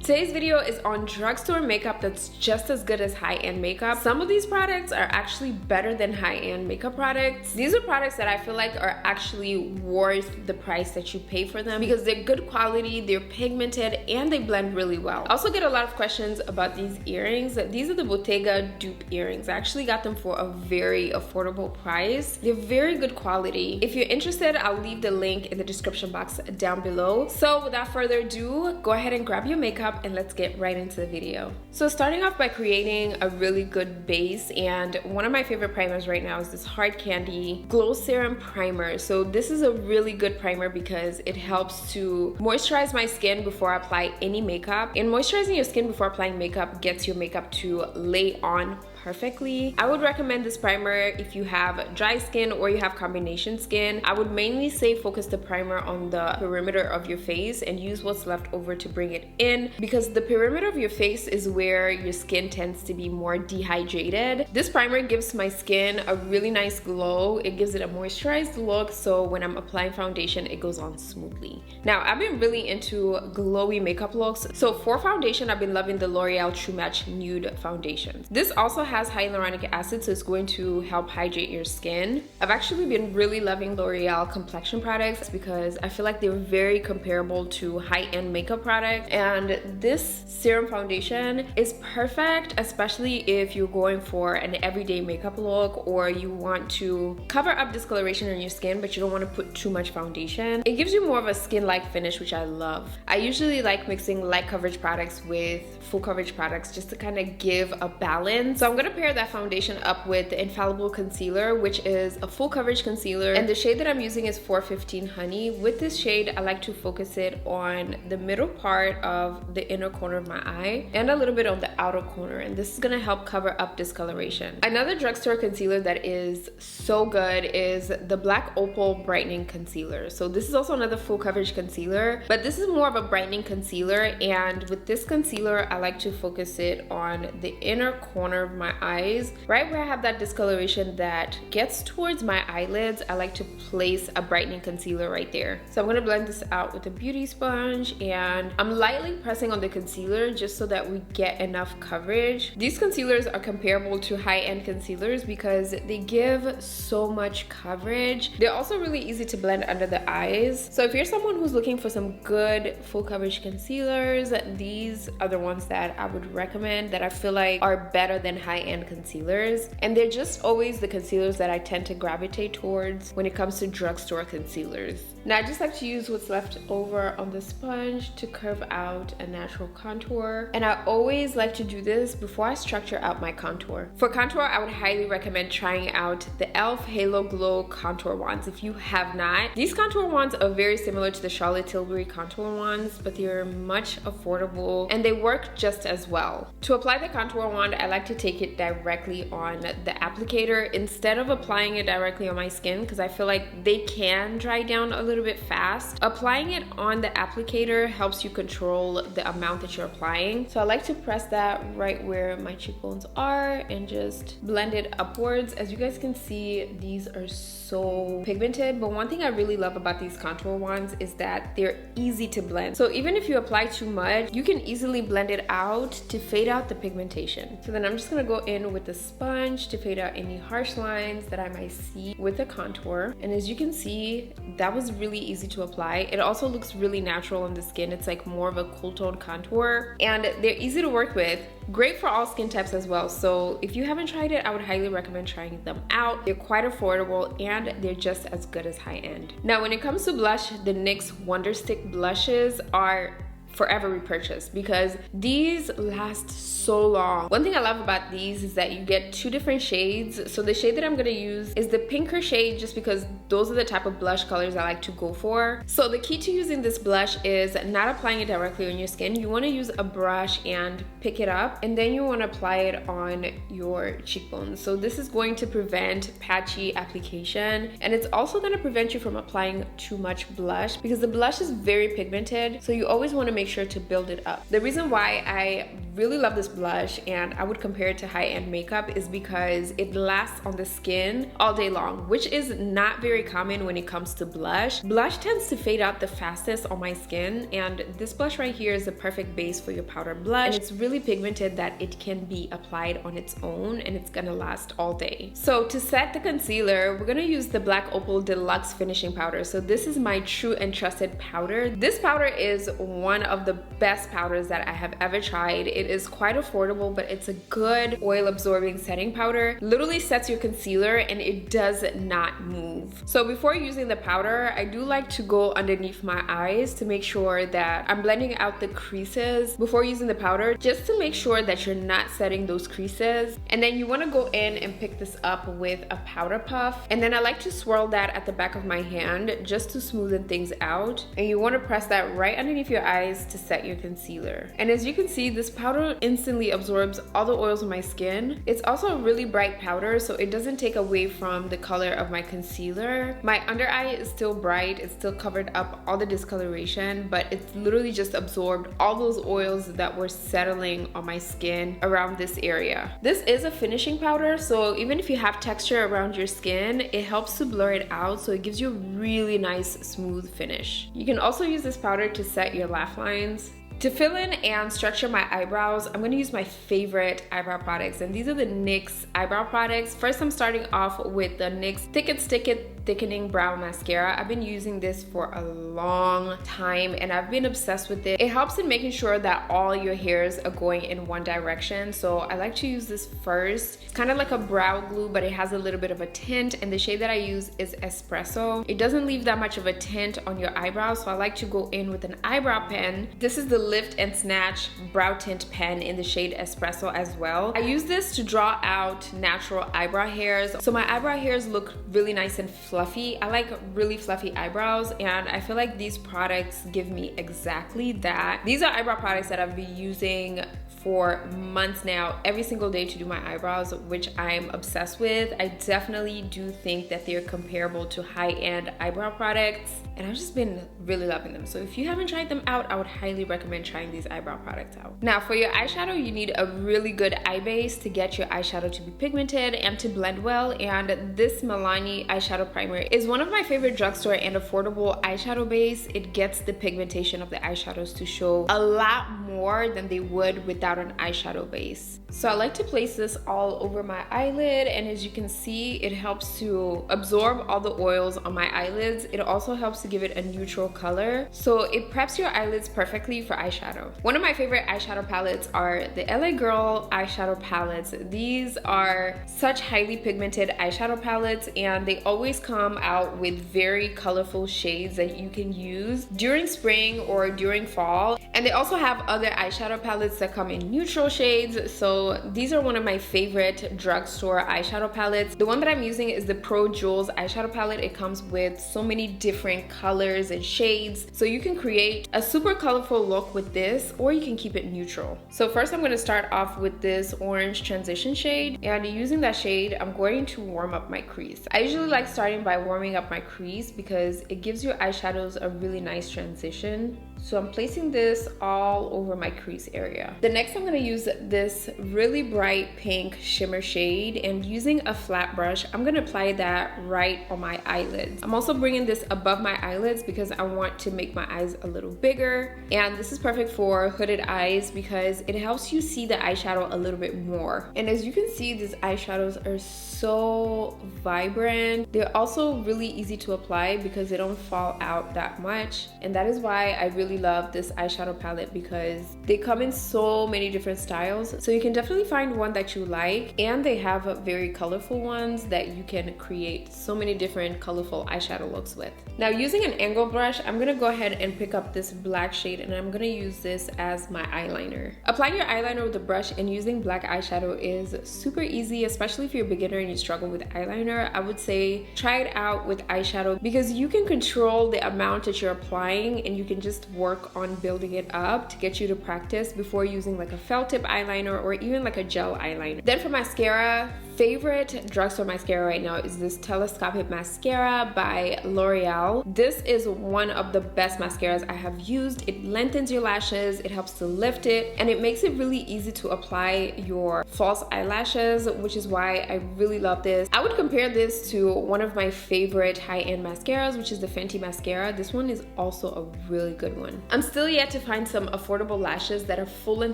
Today's video is on drugstore makeup that's just as good as high-end makeup. Some of these products are actually better than high-end makeup products. These are products that I feel like are actually worth the price that you pay for them because they're good quality, they're pigmented, and they blend really well. I also get a lot of questions about these earrings. These are the Bottega dupe earrings. I actually got them for a very affordable price. They're very good quality. If you're interested, I'll leave the link in the description box down below. So without further ado, go ahead and grab your makeup and let's get right into the video. So starting off by creating a really good base, and one of my favorite primers right now is this Hard Candy Glow Serum Primer. So this is a really good primer because it helps to moisturize my skin before I apply any makeup. And moisturizing your skin before applying makeup gets your makeup to lay on perfectly. I would recommend this primer if you have dry skin or you have combination skin. I would mainly say focus the primer on the perimeter of your face and use what's left over to bring it in, because the perimeter of your face is where your skin tends to be more dehydrated. This primer gives my skin a really nice glow. It gives it a moisturized look, so when I'm applying foundation, it goes on smoothly. Now, I've been really into glowy makeup looks. So for foundation, I've been loving the L'Oreal True Match Nude Foundation. This also has hyaluronic acid, so it's going to help hydrate your skin. I've actually been really loving L'Oreal complexion products because I feel like they're very comparable to high-end makeup products, and this serum foundation is perfect, especially if you're going for an everyday makeup look or you want to cover up discoloration on your skin but you don't want to put too much foundation. It gives you more of a skin-like finish, which I love. I usually like mixing light coverage products with full coverage products just to kind of give a balance. So I'm gonna pair that foundation up with the Infallible concealer, which is a full coverage concealer, and the shade that I'm using is 415 Honey. With this shade, I like to focus it on the middle part of the inner corner of my eye and a little bit on the outer corner, and this is gonna help cover up discoloration. Another drugstore concealer that is so good is the Black Opal Brightening Concealer. So this is also another full coverage concealer, but this is more of a brightening concealer, and with this concealer, I like to focus it on the inner corner of my eyes, right where I have that discoloration that gets towards my eyelids. I like to place a brightening concealer right there. So I'm gonna blend this out with a beauty sponge, and I'm lightly pressing on the concealer just so that we get enough coverage. These concealers are comparable to high-end concealers because they give so much coverage. They're also really easy to blend under the eyes. So if you're someone who's looking for some good full coverage concealers, these are the ones that I would recommend, that I feel like are better than high-end concealers, and they're just always the concealers that I tend to gravitate towards when it comes to drugstore concealers. Now I just like to use what's left over on the sponge to curve out a natural contour, and I always like to do this before I structure out my contour. For contour, I would highly recommend trying out the e.l.f. Halo Glow contour wands if you have not. These contour wands are very similar to the Charlotte Tilbury contour wands, but they're much affordable and they work just as well. To apply the contour wand, I like to take it directly on the applicator instead of applying it directly on my skin because I feel like they can dry down a little bit fast. Applying it on the applicator helps you control the amount that you're applying. So I like to press that right where my cheekbones are and just blend it upwards. As you guys can see, these are so pigmented, but one thing I really love about these contour wands is that they're easy to blend. So even if you apply too much, you can easily blend it out to fade out the pigmentation. So then I'm just gonna go in with the sponge to fade out any harsh lines that I might see with the contour. And as you can see, that was really easy to apply. It also looks really natural on the skin. It's like more of a cool tone contour, and they're easy to work with. Great for all skin types as well. So if you haven't tried it, I would highly recommend trying them out. They're quite affordable and they're just as good as high end. Now, when it comes to blush, the NYX Wonder Stick blushes are forever repurchase because these last so long. One thing I love about these is that you get two different shades. So the shade that I'm gonna use is the pinker shade just because those are the type of blush colors I like to go for. So the key to using this blush is not applying it directly on your skin. You wanna use a brush and pick it up, and then you wanna apply it on your cheekbones. So this is going to prevent patchy application, and it's also gonna prevent you from applying too much blush because the blush is very pigmented. So you always wanna make sure to build it up. The reason why I really love this blush and I would compare it to high-end makeup is because it lasts on the skin all day long, which is not very common when it comes to blush. Blush tends to fade out the fastest on my skin, and this blush right here is the perfect base for your powder blush, and it's really pigmented that it can be applied on its own and it's gonna last all day. So to set the concealer, we're gonna use the Black Opal Deluxe Finishing Powder. So this is my true and trusted powder. This powder is one of the best powders that I have ever tried. It is quite affordable, but it's a good oil absorbing setting powder. Literally sets your concealer and it does not move. So before using the powder, I do like to go underneath my eyes to make sure that I'm blending out the creases before using the powder, just to make sure that you're not setting those creases. And then you want to go in and pick this up with a powder puff, and then I like to swirl that at the back of my hand just to smoothen things out, and you want to press that right underneath your eyes to set your concealer. And as you can see, this powder instantly absorbs all the oils on my skin. It's also a really bright powder, so it doesn't take away from the color of my concealer. My under eye is still bright, it's still covered up all the discoloration, but it's literally just absorbed all those oils that were settling on my skin around this area. This is a finishing powder, so even if you have texture around your skin, it helps to blur it out, so it gives you a really nice smooth finish. You can also use this powder to set your laugh lines. To fill in and structure my eyebrows, I'm gonna use my favorite eyebrow products, and these are the NYX eyebrow products. First, I'm starting off with the NYX Thick and Stick It Thickening Brow Mascara. I've been using this for a long time and I've been obsessed with it. It helps in making sure that all your hairs are going in one direction, so I like to use this first. It's kind of like a brow glue, but it has a little bit of a tint, and the shade that I use is Espresso. It doesn't leave that much of a tint on your eyebrows, so I like to go in with an eyebrow pen. This is the Lift and Snatch Brow Tint Pen in the shade Espresso as well. I use this to draw out natural eyebrow hairs, so my eyebrow hairs look really nice and fluffy. I like really fluffy eyebrows, and I feel like these products give me exactly that. These are eyebrow products that I've been using for months now, every single day to do my eyebrows, which I'm obsessed with. I definitely do think that they're comparable to high-end eyebrow products, and I've just been really loving them. So if you haven't tried them out, I would highly recommend trying these eyebrow products out. Now for your eyeshadow, you need a really good eye base to get your eyeshadow to be pigmented and to blend well, and this Milani eyeshadow primer is one of my favorite drugstore and affordable eyeshadow base. It gets the pigmentation of the eyeshadows to show a lot more than they would without an eyeshadow base. So I like to place this all over my eyelid, and as you can see, it helps to absorb all the oils on my eyelids. It also helps to give it a neutral color, so it preps your eyelids perfectly for eyeshadow. One of my favorite eyeshadow palettes are the LA Girl eyeshadow palettes. These are such highly pigmented eyeshadow palettes, and they always come out with very colorful shades that you can use during spring or during fall. And they also have other eyeshadow palettes that come in neutral shades, so these are one of my favorite drugstore eyeshadow palettes. The one that I'm using is the Pro Jewels eyeshadow palette. It comes with so many different colors and shades, so you can create a super colorful look with this, or you can keep it neutral. So first I'm going to start off with this orange transition shade, and using that shade, I'm going to warm up my crease. I usually like starting by warming up my crease because it gives your eyeshadows a really nice transition. So I'm placing this all over my crease area. The next I'm going to use this really bright pink shimmer shade, and using a flat brush, I'm going to apply that right on my eyelids. I'm also bringing this above my eyelids because I want to make my eyes a little bigger, and this is perfect for hooded eyes because it helps you see the eyeshadow a little bit more. And as you can see, these eyeshadows are so vibrant. They're also really easy to apply because they don't fall out that much, and that is why I really love this eyeshadow palette, because they come in so many different styles, so you can definitely find one that you like, and they have very colorful ones that you can create so many different colorful eyeshadow looks with. Now using an angle brush, I'm gonna go ahead and pick up this black shade, and I'm gonna use this as my eyeliner. Applying your eyeliner with a brush and using black eyeshadow is super easy, especially if you're a beginner and you struggle with eyeliner. I would say try it out with eyeshadow because you can control the amount that you're applying, and you can just work on building it up to get you to practice before using like a felt tip eyeliner or even like a gel eyeliner. Then for mascara, favorite drugstore mascara right now is this Telescopic Mascara by L'Oreal. This is one of the best mascaras I have used. It lengthens your lashes, it helps to lift it, and it makes it really easy to apply your false eyelashes, which is why I really love this. I would compare this to one of my favorite high-end mascaras, which is the Fenty mascara. This one is also a really good one. I'm still yet to find some affordable lashes that are full and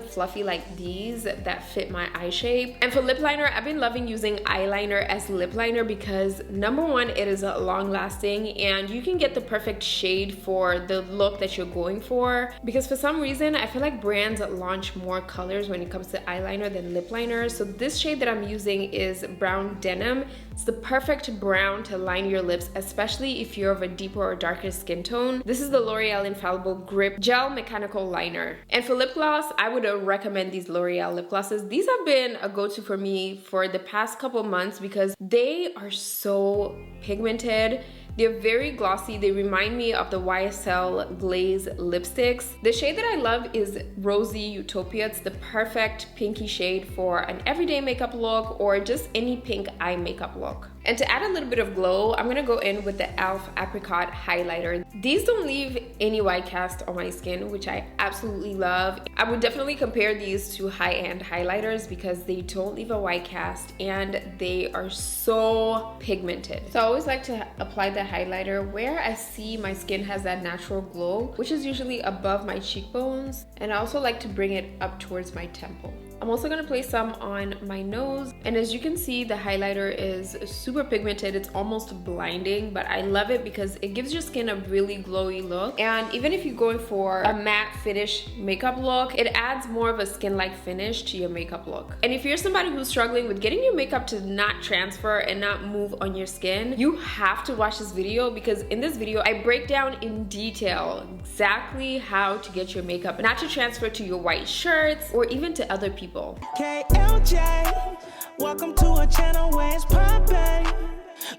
fluffy like these that fit my eye shape. And for lip liner, I've been loving using eyeliner as lip liner because number one, it is long lasting and you can get the perfect shade for the look that you're going for, because for some reason I feel like brands launch more colors when it comes to eyeliner than lip liner. So this shade that I'm using is Brown Denim. It's the perfect brown to line your lips, especially if you're of a deeper or darker skin tone. This is the L'Oreal Infallible Grip Gel Mechanical Liner. And for lip gloss, I would recommend these L'Oreal lip glosses. These have been a go-to for me for the past couple months because they are so pigmented. They're very glossy. They remind me of the YSL Glaze lipsticks. The shade that I love is Rosy Utopia. It's the perfect pinky shade for an everyday makeup look or just any pink eye makeup look. And to add a little bit of glow, I'm gonna go in with the e.l.f. Apricot Highlighter. These don't leave any white cast on my skin, which I absolutely love. I would definitely compare these to high-end highlighters because they don't leave a white cast and they are so pigmented. So I always like to apply the highlighter where I see my skin has that natural glow, which is usually above my cheekbones. And I also like to bring it up towards my temple. I'm also gonna place some on my nose. And as you can see, the highlighter is super pigmented. It's almost blinding, but I love it because it gives your skin a really glowy look. And even if you're going for a matte finish makeup look, it adds more of a skin-like finish to your makeup look. And if you're somebody who's struggling with getting your makeup to not transfer and not move on your skin, you have to watch this video because in this video, I break down in detail exactly how to get your makeup not to transfer to your white shirts or even to other people. KLJ, welcome to a channel where it's poppin'.